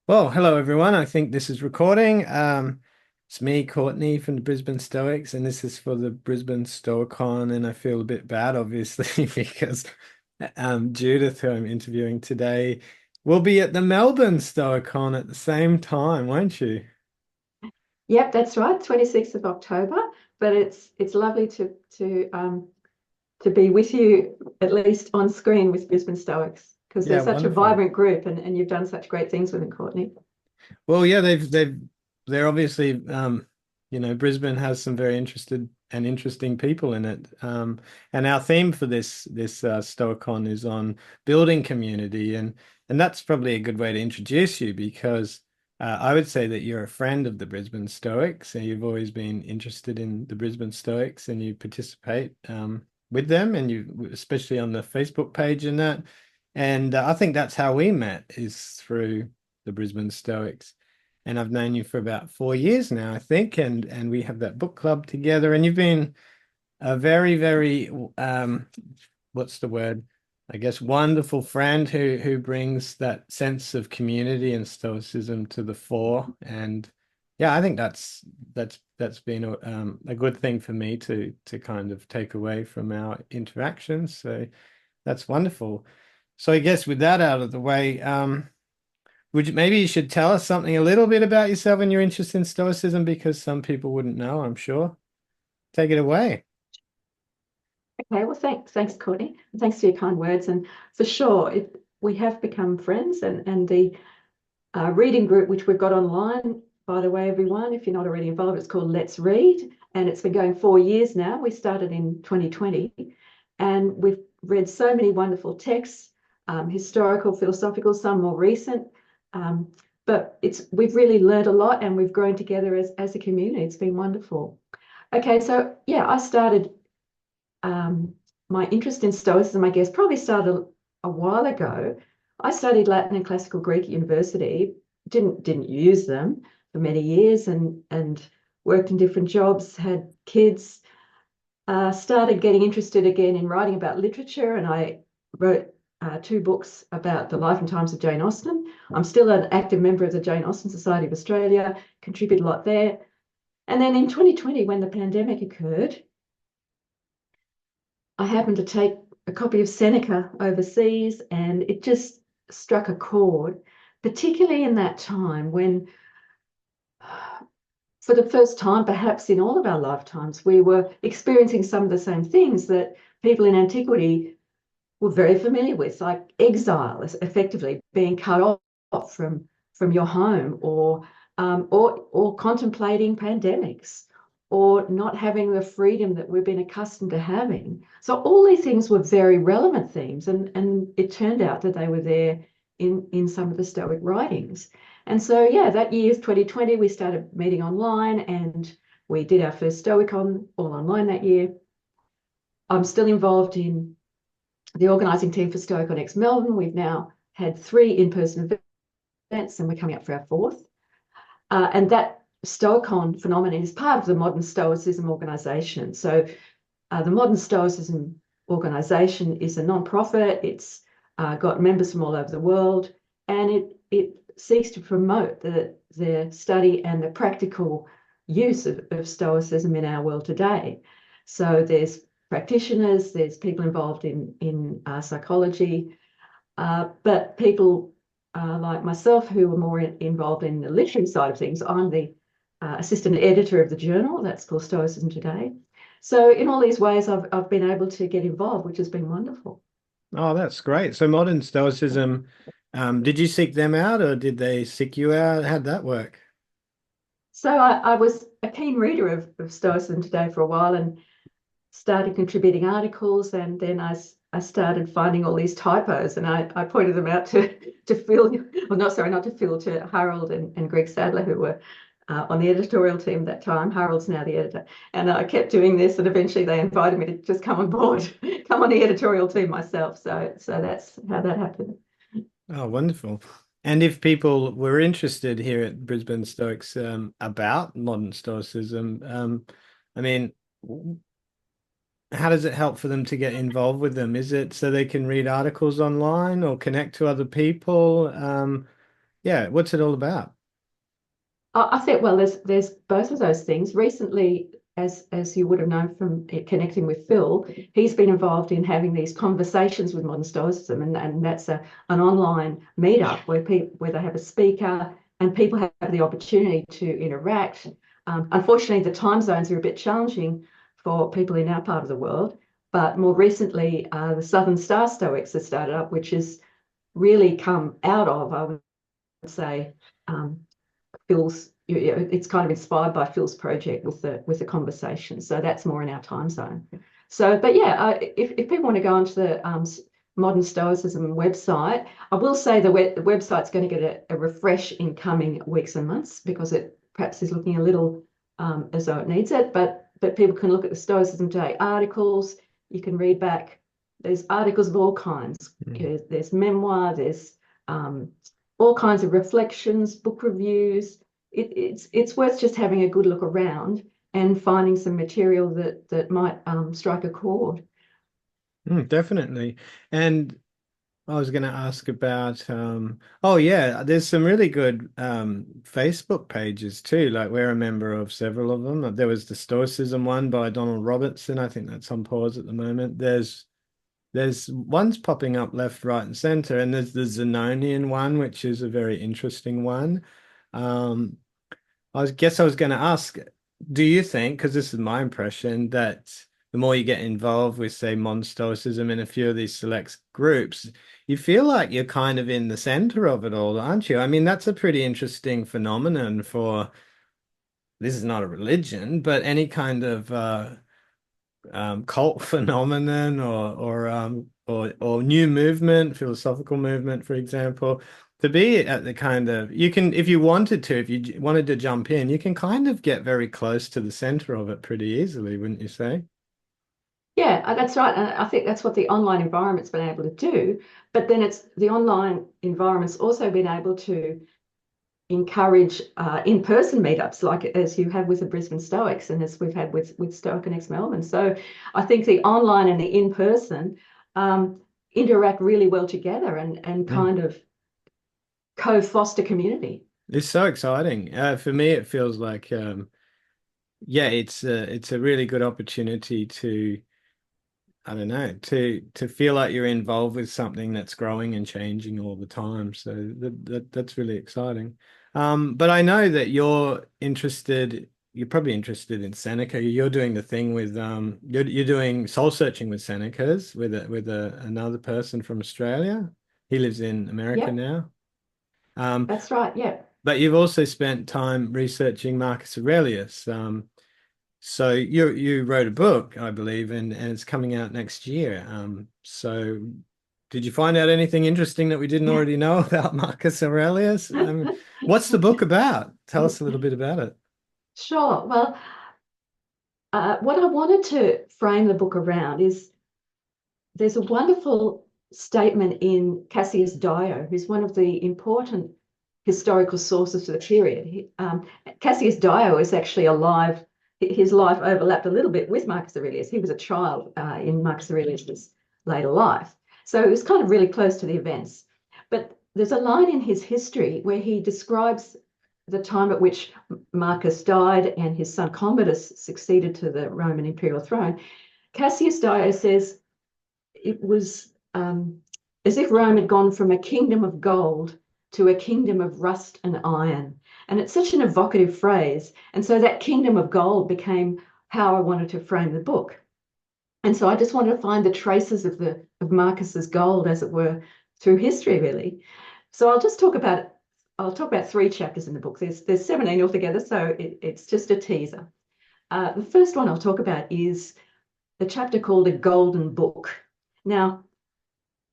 Well, hello everyone. I think this is recording. It's me, Courtney from the Brisbane Stoics, and this is for the Brisbane Stoicon. And I feel a bit bad, obviously, because Judith, who I'm interviewing today, will be at the Melbourne Stoicon at the same time, won't you? Yep, that's right, 26th of October. But it's lovely to be with you at least on screen with Brisbane Stoics because they're Yeah, such a wonderful. vibrant group and you've done such great things with them, Courtney. Well, yeah, they're obviously Brisbane has some very interested and interesting people in it. And our theme for this Stoicon is on building community, and that's probably a good way to introduce you because I would say that you're a friend of the Brisbane Stoics, and you've always been interested in the Brisbane Stoics, and you participate with them, and you especially on the Facebook page and that. And I think that's how we met is through the Brisbane Stoics. And I've known you for about 4 years now, I think, and we have that book club together. And you've been a very, very what's the word? I guess wonderful friend who brings that sense of community and stoicism to the fore. And yeah, I think that's been a good thing for me to kind of take away from our interactions. So that's wonderful. So I guess with that out of the way, maybe you should tell us something a little bit about yourself and your interest in Stoicism because some people wouldn't know, I'm sure. Take it away. Okay, well, thanks, Courtney. And thanks for your kind words. And for sure, we have become friends and the reading group, which we've got online, by the way, everyone, if you're not already involved, it's called Let's Read. And it's been going 4 years now. We started in 2020 and we've read so many wonderful texts, historical, philosophical, some more recent. Um, but we've really learned a lot and we've grown together as a community. It's been wonderful. Okay, so yeah, I started my interest in Stoicism, I guess, probably started a while ago. I studied Latin and Classical Greek at university, didn't use them for many years, and worked in different jobs, had kids, started getting interested again in writing about literature, and I wrote two books about the life and times of Jane Austen. I'm still an active member of the Jane Austen Society of Australia, contribute a lot there. And then in 2020, when the pandemic occurred, I happened to take a copy of Seneca overseas, and it just struck a chord, particularly in that time when, for the first time, perhaps in all of our lifetimes, we were experiencing some of the same things that people in antiquity were very familiar with, like exile, effectively being cut off from your home, or contemplating pandemics, or not having the freedom that we've been accustomed to having. So all these things were very relevant themes, and it turned out that they were there in some of the Stoic writings. And so, yeah, that year, 2020, we started meeting online, and we did our first Stoicon all online that year. I'm still involved in the organising team for Stoicon X Melbourne. We've now had 3 in-person events, and we're coming up for our 4th. And that Stoicon phenomenon is part of the Modern Stoicism organisation. So the Modern Stoicism organisation is a non-profit. It's got members from all over the world, and it seeks to promote the study and the practical use of Stoicism in our world today. So there's practitioners, there's people involved in psychology, but people like myself who are more involved in the literary side of things. I'm the assistant editor of the journal that's called Stoicism Today. So in all these ways, I've been able to get involved, which has been wonderful. Oh, that's great. So modern Stoicism, did you seek them out or did they seek you out? How'd that work? So I was a keen reader of Stoicism Today for a while and started contributing articles, and then I started finding all these typos, and I pointed them out to Phil, well, not sorry, not to Phil, to Harold and Greg Sadler, who were on the editorial team at that time. Harold's now the editor, and I kept doing this, and eventually they invited me to just come on board, come on the editorial team myself. So that's how that happened. Oh, wonderful. And if people were interested here at Brisbane Stoics about modern Stoicism, I mean, how does it help for them to get involved with them? Is it so they can read articles online or connect to other people? Yeah, what's it all about? I think, well, there's both of those things. Recently, as you would have known from connecting with Phil, he's been involved in having these conversations with Modern Stoicism, and that's an online meetup where they have a speaker and people have the opportunity to interact. Unfortunately, the time zones are a bit challenging for people in our part of the world, but more recently, the Southern Star Stoics has started up, which has really come out of, I would say, um, Phil's, it's kind of inspired by Phil's project with the conversation. So that's more in our time zone. So, but yeah, if people want to go onto the Modern Stoicism website, I will say the website's going to get a refresh in coming weeks and months because it perhaps is looking a little as though it needs it. But people can look at the Stoicism Today articles. You can read back. There's articles of all kinds. Mm. There's memoir. There's all kinds of reflections, book reviews. It's worth just having a good look around and finding some material that might strike a chord. Definitely. And I was going to ask about, oh yeah, there's some really good Facebook pages too. Like we're a member of several of them. There was the Stoicism one by Donald Robertson. I think that's on pause at the moment. There's ones popping up left, right, and center, and there's the Zenonian one, which is a very interesting one. Um, I was going to ask, do you think, because this is my impression, that the more you get involved with, say, modern Stoicism in a few of these select groups, you feel like you're kind of in the center of it all, aren't you? I mean, that's a pretty interesting phenomenon for, this is not a religion, but any kind of cult phenomenon or new movement, philosophical movement, for example, to be at the kind of you can if you wanted to, if you wanted to jump in, you can kind of get very close to the center of it pretty easily, wouldn't you say? Yeah, that's right. And I think that's what the online environment's been able to do. But then it's the online environment's also been able to encourage in-person meetups, like as you have with the Brisbane Stoics and as we've had with Stoic and Ex Melbourne. So I think the online and the in-person interact really well together and Mm. kind of co-foster community. It's so exciting. For me, it feels like yeah, it's a really good opportunity to I don't know, to feel like you're involved with something that's growing and changing all the time. So that's really exciting. But I know that you're probably interested in Seneca. You're doing the thing with you're doing soul searching with Senecas with another person from Australia. He lives in America Yep, now. Um, that's right. Yep. but you've also spent time researching Marcus Aurelius. So you wrote a book, I believe, and it's coming out next year. So did you find out anything interesting that we didn't already know about Marcus Aurelius? What's the book about? Tell us a little bit about it. Sure. Well, what I wanted to frame the book around is there's a wonderful statement in Cassius Dio, who's one of the important historical sources for the period. Cassius Dio is actually alive. His life overlapped a little bit with Marcus Aurelius. He was a child in Marcus Aurelius's later life. So it was kind of really close to the events. But there's a line in his history where he describes the time at which Marcus died and his son Commodus succeeded to the Roman imperial throne. Cassius Dio says, it was as if Rome had gone from a kingdom of gold to a kingdom of rust and iron. And it's such an evocative phrase. And so that kingdom of gold became how I wanted to frame the book. And so I just wanted to find the traces of Marcus's gold, as it were, through history, really. So I'll talk about 3 chapters in the book. There's 17 altogether, so it's just a teaser. The first one I'll talk about is the chapter called A Golden Book. Now,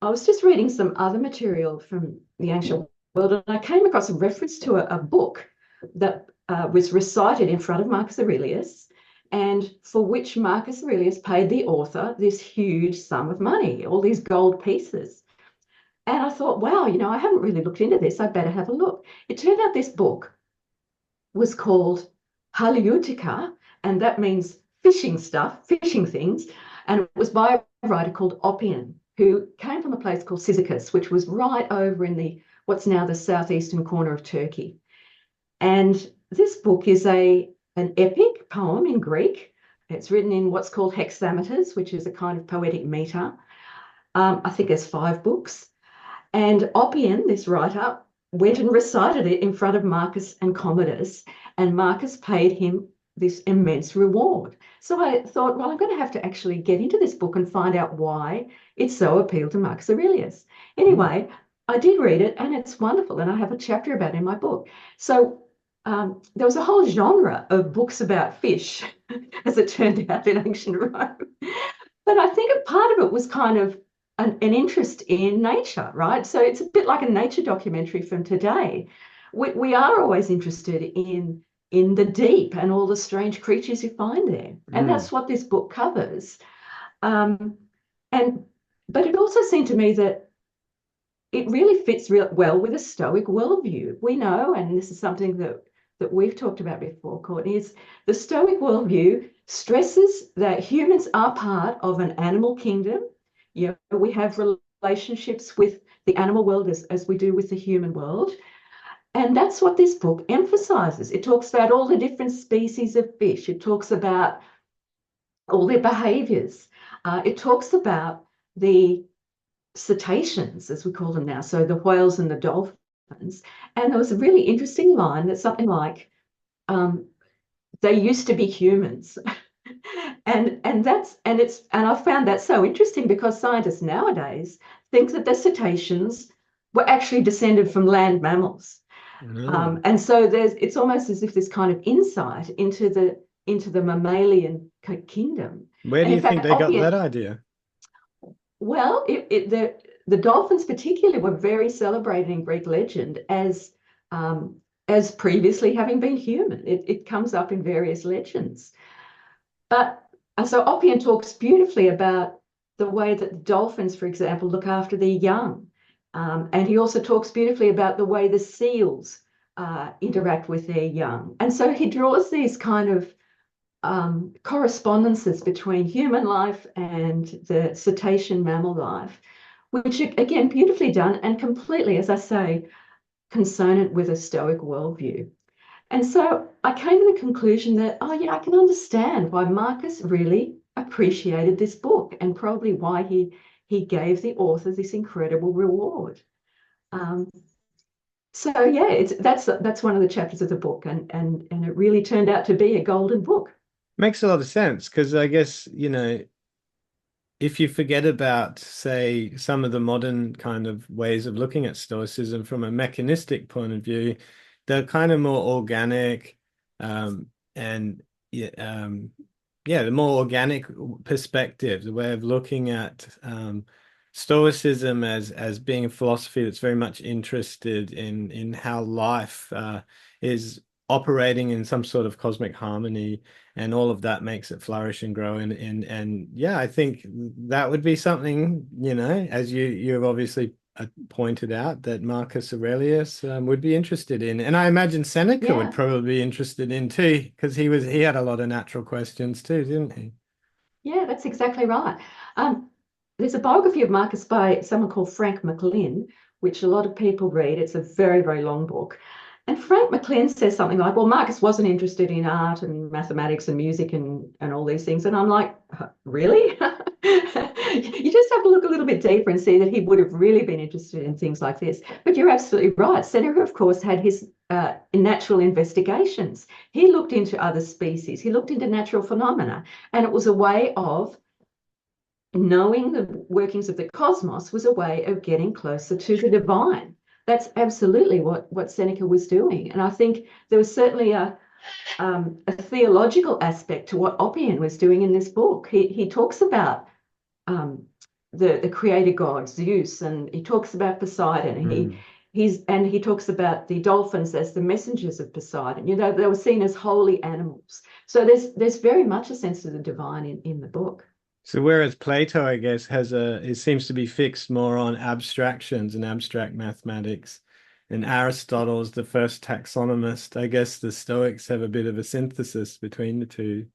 I was just reading some other material from the ancient world, and I came across a reference to a book that was recited in front of Marcus Aurelius, and for which Marcus Aurelius paid the author this huge sum of money, all these gold pieces. And I thought, wow, I haven't really looked into this. I'd better have a look. It turned out this book was called Haleutica, and that means fishing stuff, fishing things. And it was by a writer called Oppian, who came from a place called Cyzicus, which was right over in the what's now the southeastern corner of Turkey. And this book is an epic poem in Greek. It's written in what's called hexameters, which is a kind of poetic meter. I think there's 5 books. And Oppian, this writer, went and recited it in front of Marcus and Commodus, and Marcus paid him this immense reward. So I thought, well, I'm going to have to actually get into this book and find out why it so appealed to Marcus Aurelius. Anyway, I did read it, and it's wonderful, and I have a chapter about it in my book. So there was a whole genre of books about fish, as it turned out, in ancient Rome. But I think a part of it was kind of an interest in nature, right? So it's a bit like a nature documentary from today. We are always interested in the deep and all the strange creatures you find there. And that's what this book covers. But it also seemed to me that it really fits well with a Stoic worldview. We know, and this is something that we've talked about before, Courtney, is the Stoic worldview stresses that humans are part of an animal kingdom. You know, we have relationships with the animal world as we do with the human world. And that's what this book emphasizes. It talks about all the different species of fish. It talks about all their behaviors. It talks about the cetaceans, as we call them now, so the whales and the dolphins. And there was a really interesting line that's something like, they used to be humans. And I found that so interesting because scientists nowadays think that the cetaceans were actually descended from land mammals. And so it's almost as if this kind of insight into the mammalian kingdom. Where do you think they got that idea? Well, the dolphins particularly were very celebrated in Greek legend as previously having been human. It comes up in various legends. But so Oppian talks beautifully about the way that the dolphins, for example, look after their young. And he also talks beautifully about the way the seals interact with their young. And so he draws these kind of correspondences between human life and the cetacean mammal life, which are, again, beautifully done and completely, as I say, consonant with a Stoic worldview. And so I came to the conclusion that, oh yeah, I can understand why Marcus really appreciated this book and probably why he gave the author this incredible reward. So yeah, that's one of the chapters of the book, and it really turned out to be a golden book. Makes a lot of sense because I guess, you know, if you forget about, say, some of the modern kind of ways of looking at Stoicism from a mechanistic point of view, they're kind of more organic, and the more organic perspective, the way of looking at Stoicism as being a philosophy that's very much interested in how life is operating in some sort of cosmic harmony, and all of that makes it flourish and grow. And yeah, I think that would be something, you know, as you've obviously pointed out, that Marcus Aurelius would be interested in, and I imagine Seneca would probably be interested in too, because he had a lot of natural questions too, didn't he? Yeah, that's exactly right. There's a biography of Marcus by someone called Frank McLean, which a lot of people read. It's a very, very long book. And Frank McLean says something like, well, Marcus wasn't interested in art and mathematics and music and all these things. And I'm like, really? You just have to look a little bit deeper and see that he would have really been interested in things like this. But you're absolutely right. Seneca, of course, had his natural investigations. He looked into other species. He looked into natural phenomena. And it was a way of knowing the workings of the cosmos, was a way of getting closer to the divine. That's absolutely what Seneca was doing. And I think there was certainly a theological aspect to what Oppian was doing in this book. He talks about the creator god, Zeus, and he talks about Poseidon. And he talks about the dolphins as the messengers of Poseidon. You know, they were seen as holy animals. So there's very much a sense of the divine in the book. So whereas Plato, I guess, it seems to be fixed more on abstractions and abstract mathematics, and Aristotle's the first taxonomist, I guess the Stoics have a bit of a synthesis between the two.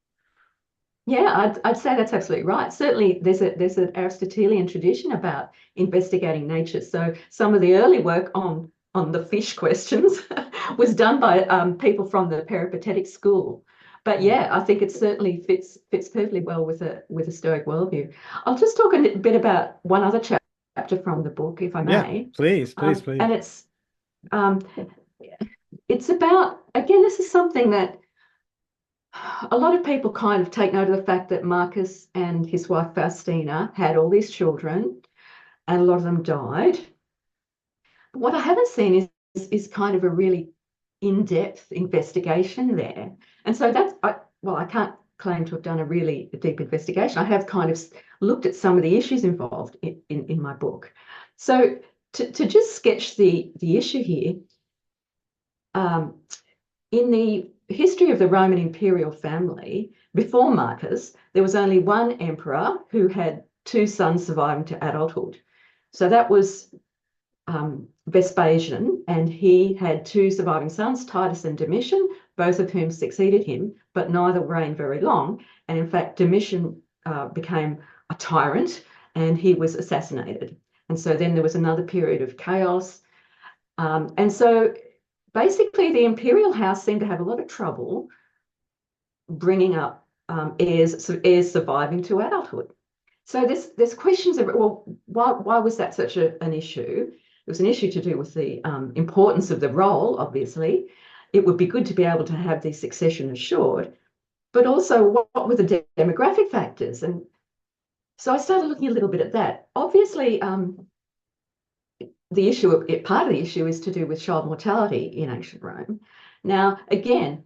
Yeah, I'd say that's absolutely right. Certainly, there's an Aristotelian tradition about investigating nature. So some of the early work on on the fish questions was done by people from the peripatetic school. But yeah, I think it certainly fits perfectly well with a Stoic worldview. I'll just talk a bit about one other chapter from the book, if I Yeah, may. please, please, please. And um, it's about, again, this is something that a lot of people kind of take note of the fact that Marcus and his wife Faustina had all these children, and a lot of them died. But what I haven't seen is kind of a really in-depth investigation there. And so well, I can't claim to have done a really deep investigation. I have kind of looked at some of the issues involved in my book. So to just sketch the issue here, in the history of the Roman imperial family, before Marcus, there was only one emperor who had two sons surviving to adulthood. So that was Vespasian, and he had two surviving sons, Titus and Domitian, both of whom succeeded him, but neither reigned very long. And in fact, Domitian became a tyrant and he was assassinated. And so then there was another period of chaos. And so basically, the imperial house seemed to have a lot of trouble bringing up heirs surviving to adulthood. So there's questions of, well, why was that such an issue? It was an issue to do with the importance of the role, obviously. It would be good to be able to have the succession assured, but also what were the demographic factors? And so I started looking a little bit at that. Obviously, the issue, part of the issue is to do with child mortality in ancient Rome. Now, again,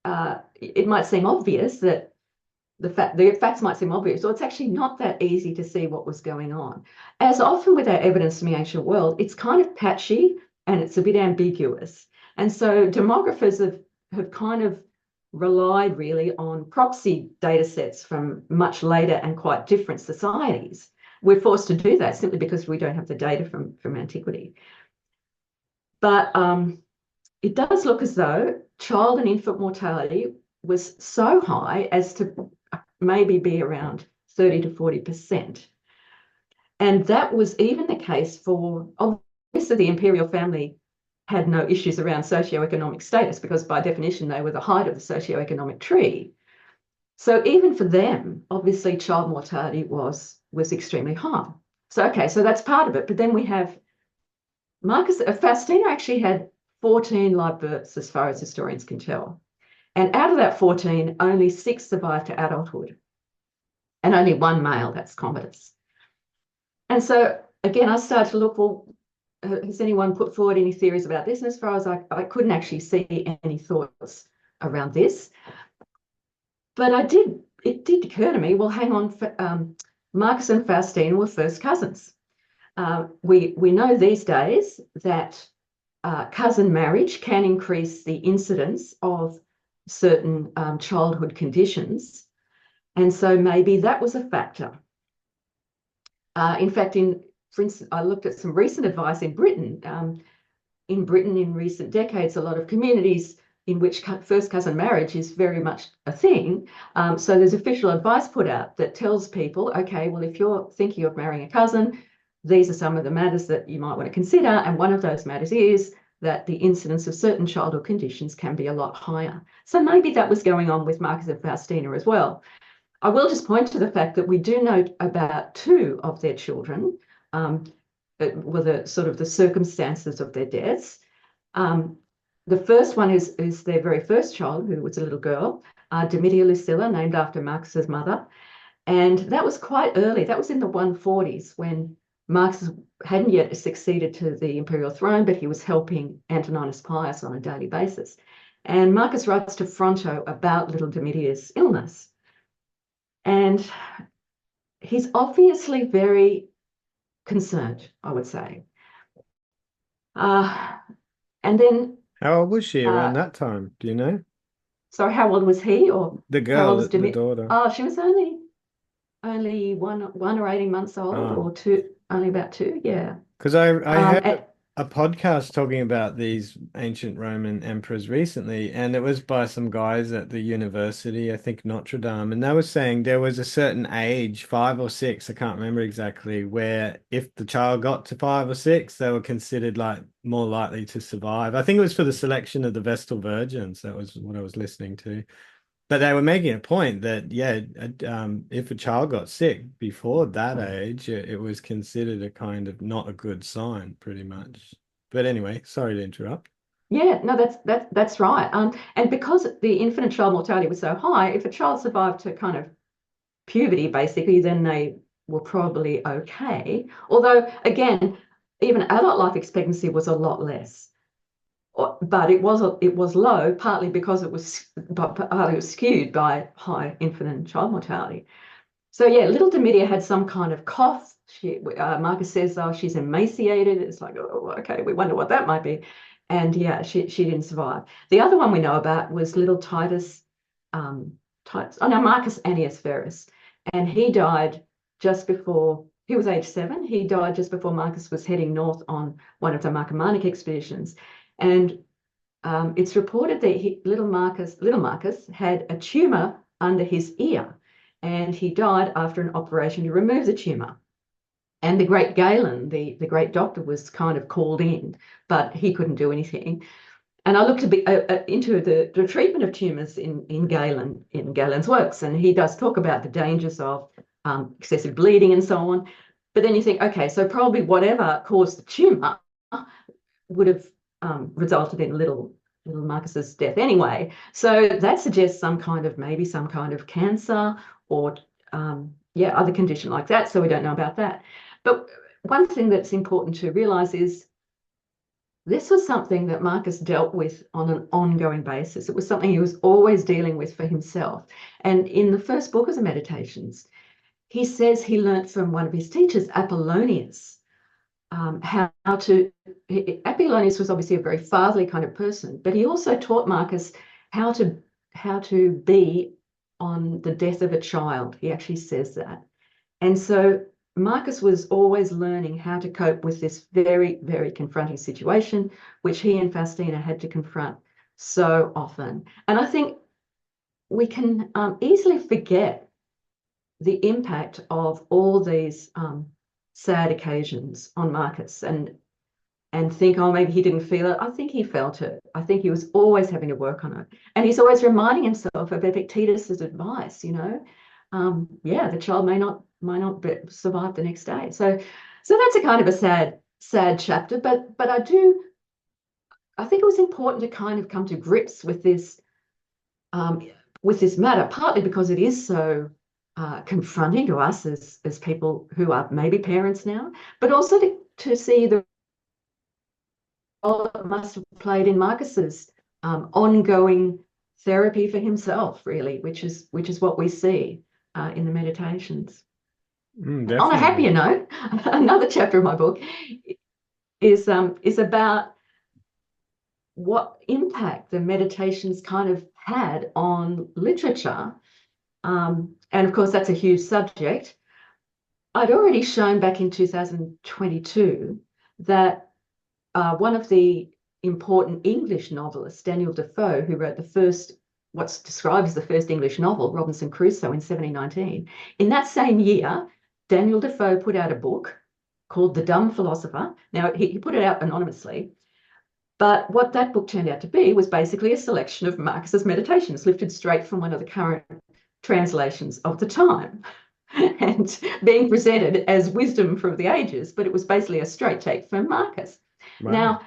it might seem obvious that the facts might seem obvious, or it's actually not that easy to see what was going on. As often with our evidence from the ancient world, it's kind of patchy and it's a bit ambiguous. And so demographers have kind of relied really on proxy data sets from much later and quite different societies. We're forced to do that simply because we don't have the data from antiquity. But it does look as though child and infant mortality was so high as to maybe be around 30 to 40%. And that was even the case for, obviously, the imperial family had no issues around socioeconomic status because by definition they were the height of the socioeconomic tree. So even for them, obviously child mortality was extremely high. So okay, so that's part of it. But then we have Faustina actually had 14 live births as far as historians can tell. And out of that 14, only 6 survived to adulthood. And only one male, that's Commodus. And so again, I started to look, well, has anyone put forward any theories about this? And as far as I couldn't actually see any thoughts around this. But it did occur to me, well, hang on, Marcus and Faustina were first cousins. We know these days that cousin marriage can increase the incidence of certain childhood conditions. And so maybe that was a factor. In fact, for instance, I looked at some recent advice in Britain. In Britain, in recent decades, a lot of communities in which first cousin marriage is very much a thing. So there's official advice put out that tells people, okay, well, if you're thinking of marrying a cousin, these are some of the matters that you might want to consider. And one of those matters is that the incidence of certain childhood conditions can be a lot higher. So maybe that was going on with Marcus and Faustina as well. I will just point to the fact that we do know about 2 of their children, were the sort of the circumstances of their deaths. The first one is their very first child, who was a little girl, Domitia Lucilla, named after Marcus's mother. And that was quite early. That was in the 140s when Marcus hadn't yet succeeded to the imperial throne, but he was helping Antoninus Pius on a daily basis. And Marcus writes to Fronto about little Domitia's illness. And he's obviously very concerned, I would say. And then... How old was she around that time? Do you know? Sorry, how old was he, or The how old girl, was the Domitian? daughter. Oh, she was only one or 18 months old, or 2, only about 2, yeah. Because I heard And a podcast talking about these ancient Roman emperors recently, and it was by some guys at the university, I think Notre Dame, and they were saying there was a certain age, 5 or 6, I can't remember exactly, where if the child got to 5 or 6, they were considered like more likely to survive. I think it was for the selection of the Vestal Virgins. That was what I was listening to. But they were making a point that, yeah, if a child got sick before that age, it was considered a kind of not a good sign, pretty much. But anyway, sorry to interrupt. Yeah, no, that's right. And because the infant child mortality was so high, if a child survived to kind of puberty, basically, then they were probably okay. Although, again, even adult life expectancy was a lot less. But it was low, partly because partly it was skewed by high infant and child mortality. So yeah, little Domitia had some kind of cough. Marcus says, oh, she's emaciated. It's like, oh, okay, we wonder what that might be. And yeah, she didn't survive. The other one we know about was little oh no, Marcus Annius Verus, and he died just before he was age 7. He died just before Marcus was heading north on one of the Marcomannic expeditions, and it's reported that little Marcus had a tumor under his ear, and he died after an operation to remove the tumor. And the great Galen, the great doctor, was kind of called in, but he couldn't do anything. And I looked into the treatment of tumors in Galen's works, and he does talk about the dangers of excessive bleeding and so on. But then you think, okay, so probably whatever caused the tumor would have resulted in little Marcus's death anyway. So that suggests maybe some kind of cancer or yeah, other condition like that. So we don't know about that. But one thing that's important to realize is this was something that Marcus dealt with on an ongoing basis. It was something he was always dealing with for himself. And in the first book of the Meditations, he says he learnt from one of his teachers, Apollonius, how to. Apollonius was obviously a very fatherly kind of person, but he also taught Marcus how to be on the death of a child. He actually says that. And so Marcus was always learning how to cope with this very, very confronting situation, which he and Faustina had to confront so often. And I think we can easily forget the impact of all these sad occasions on Marcus and think, oh, maybe he didn't feel it. I think he felt it. I think he was always having to work on it. And he's always reminding himself of Epictetus's advice, yeah, the child might not survive the next day. So that's a kind of a sad chapter, but I think it was important to kind of come to grips with this matter, partly because it is so confronting to us as people who are maybe parents now, but also to see the role it must have played in Marcus's ongoing therapy for himself, really, which is what we see in the Meditations. On a Definitely. happier note, another chapter of my book is about what impact the Meditations kind of had on literature. And of course, that's a huge subject. I'd already shown back in 2022 that one of the important English novelists, Daniel Defoe, who wrote what's described as the first English novel, Robinson Crusoe, in 1719, in that same year, Daniel Defoe put out a book called The Dumb Philosopher. Now, he put it out anonymously, but what that book turned out to be was basically a selection of Marcus's meditations, lifted straight from one of the current translations of the time and being presented as wisdom from the ages, but it was basically a straight take from Marcus. Wow.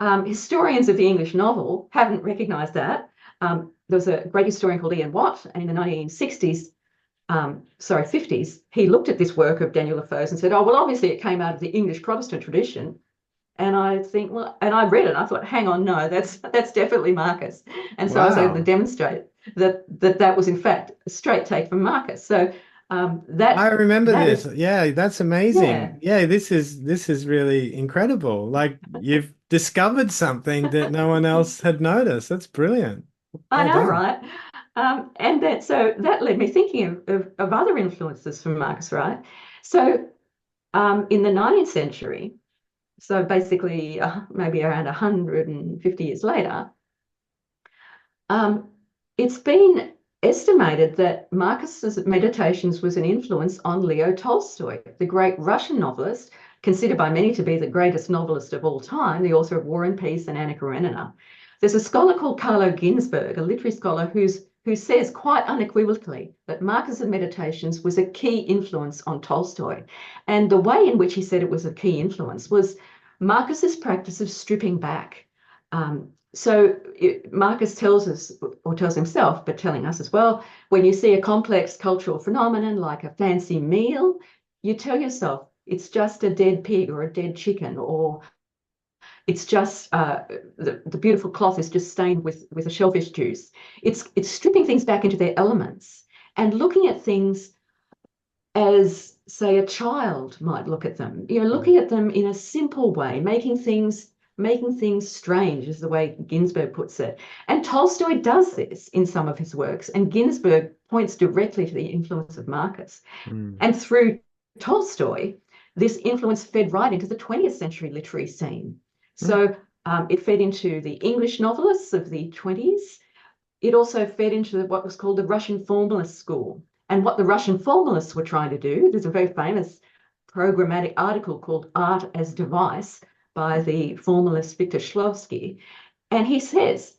Now, historians of the English novel haven't recognised that. There was a great historian called Ian Watt, and in the 50s, he looked at this work of Daniel Defoe's and said, oh, well, obviously it came out of the English Protestant tradition. And I think, well, and I read it and I thought, hang on, no, that's definitely Marcus. And so I was able to Wow. demonstrate that was in fact a straight take from Marcus. So I that remember that this. is, Yeah, that's yeah, amazing. Yeah, this is really incredible. Like you've discovered something that no one else had noticed. That's brilliant. I Well know, done. right? And that led me thinking of other influences from Marcus, right? So in the 19th century, So basically, maybe around 150 years later, um, it's been estimated that Marcus's Meditations was an influence on Leo Tolstoy, the great Russian novelist, considered by many to be the greatest novelist of all time, the author of War and Peace and Anna Karenina. There's a scholar called Carlo Ginzburg, a literary scholar, who says quite unequivocally that Marcus's Meditations was a key influence on Tolstoy. And the way in which he said it was a key influence was Marcus's practice of stripping back. Marcus tells us, or tells himself, but telling us as well, when you see a complex cultural phenomenon like a fancy meal, you tell yourself it's just a dead pig or a dead chicken, or it's just the beautiful cloth is just stained with a shellfish juice. It's stripping things back into their elements and looking at things as, say, a child might look at them. Looking at them in a simple way, making things strange, is the way Ginsberg puts it. And Tolstoy does this in some of his works, and Ginsberg points directly to the influence of Marcus. And through Tolstoy, this influence fed right into the 20th century literary scene. So it fed into the English novelists of the 20s. It also fed into what was called the Russian formalist school. And what the Russian formalists were trying to do, there's a very famous programmatic article called Art as Device by the formalist Victor Shklovsky. And he says,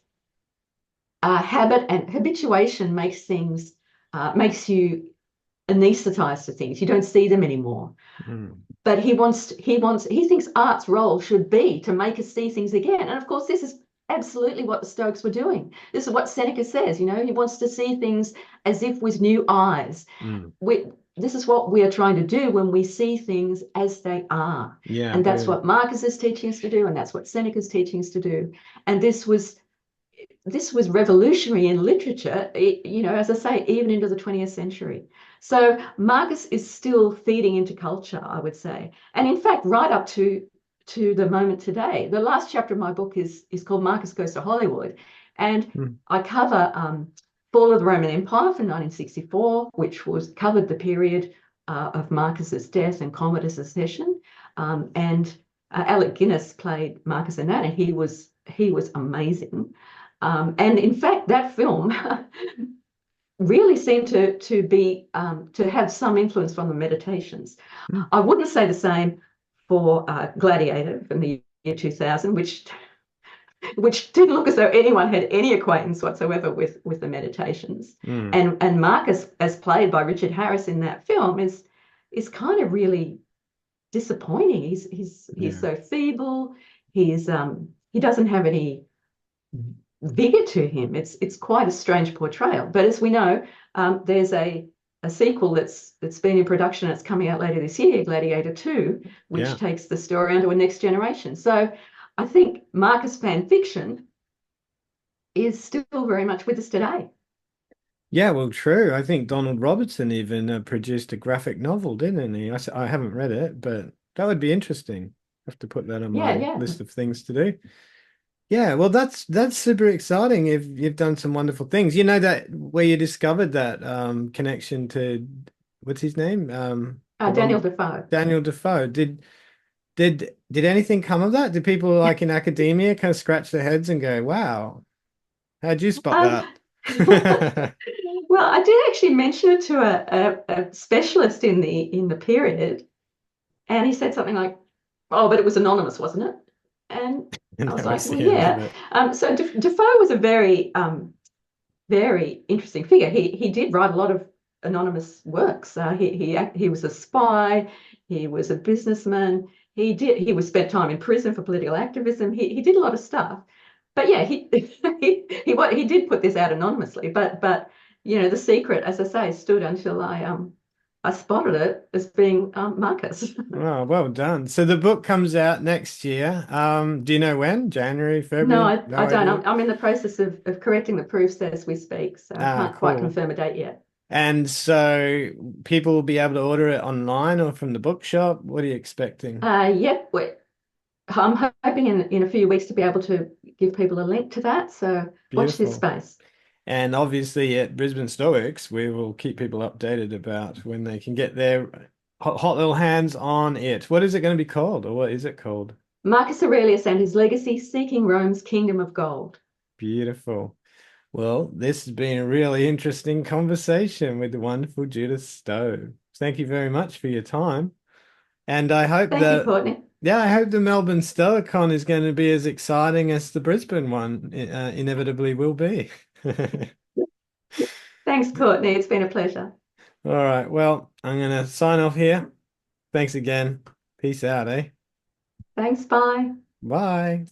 habit and habituation makes you anesthetized to things. You don't see them anymore. But he thinks art's role should be to make us see things again. And of course, this is absolutely what the Stoics were doing. This is what Seneca says, he wants to see things as if with new eyes. This is what we are trying to do when we see things as they are. Yeah, and that's what Marcus is teaching us to do, and that's what Seneca's teaching us to do. And this was revolutionary in literature, as I say, even into the 20th century. So Marcus is still feeding into culture, I would say. And in fact, right up to the moment today. The last chapter of my book is called Marcus Goes to Hollywood. And I cover Fall of the Roman Empire from 1964, which covered the period of Marcus's death and Commodus' accession. And Alec Guinness played Marcus in that, and he was amazing. And in fact, that film really seemed to have some influence from the Meditations. I wouldn't say the same for Gladiator from the year 2000, which didn't look as though anyone had any acquaintance whatsoever with the Meditations. And Marcus, as played by Richard Harris in that film, is kind of really disappointing. He's so feeble. He doesn't have any vigor to him. It's quite a strange portrayal. But as we know, there's a sequel that's been in production. It's coming out later this year, Gladiator 2, which takes the story onto a next generation. So I think Marcus fan fiction is still very much with us today. Yeah, well, true. I think Donald Robertson even produced a graphic novel, didn't he? I haven't read it, but that would be interesting. I have to put that on my list of things to do. Yeah, well, that's super exciting. If you've done some wonderful things, that where you discovered that connection to what's his name? Daniel Defoe. Daniel Defoe. Did anything come of that? Did people like in academia kind of scratch their heads and go, "Wow, how'd you spot that?" Well, I did actually mention it to a specialist in the period, and he said something like, "Oh, but it was anonymous, wasn't it?" And I was like, well, yeah. So Defoe was a very, very interesting figure. He did write a lot of anonymous works. He was a spy. He was a businessman. He was spent time in prison for political activism. He did a lot of stuff. But yeah, he did put this out anonymously. But the secret, as I say, stood until I spotted it as being Marcus. Oh, well done. So the book comes out next year. Do you know when? January, February? No, I don't. I'm in the process of correcting the proofs as we speak, so I can't quite confirm a date yet. And so people will be able to order it online or from the bookshop. What are you expecting? Yep. I'm hoping in a few weeks to be able to give people a link to that. So watch this space. And obviously at Brisbane Stoics, we will keep people updated about when they can get their hot little hands on it. What is it going to be called, or what is it called? Marcus Aurelius and his legacy, seeking Rome's kingdom of gold. Beautiful. Well, this has been a really interesting conversation with the wonderful Judith Stove. Thank you very much for your time. And I hope Thank you, that, Courtney. yeah, I hope the Melbourne Stoicon is going to be as exciting as the Brisbane one inevitably will be. Thanks, Courtney. It's been a pleasure. All right. Well, I'm going to sign off here. Thanks again. Peace out, eh? Thanks. Bye. Bye.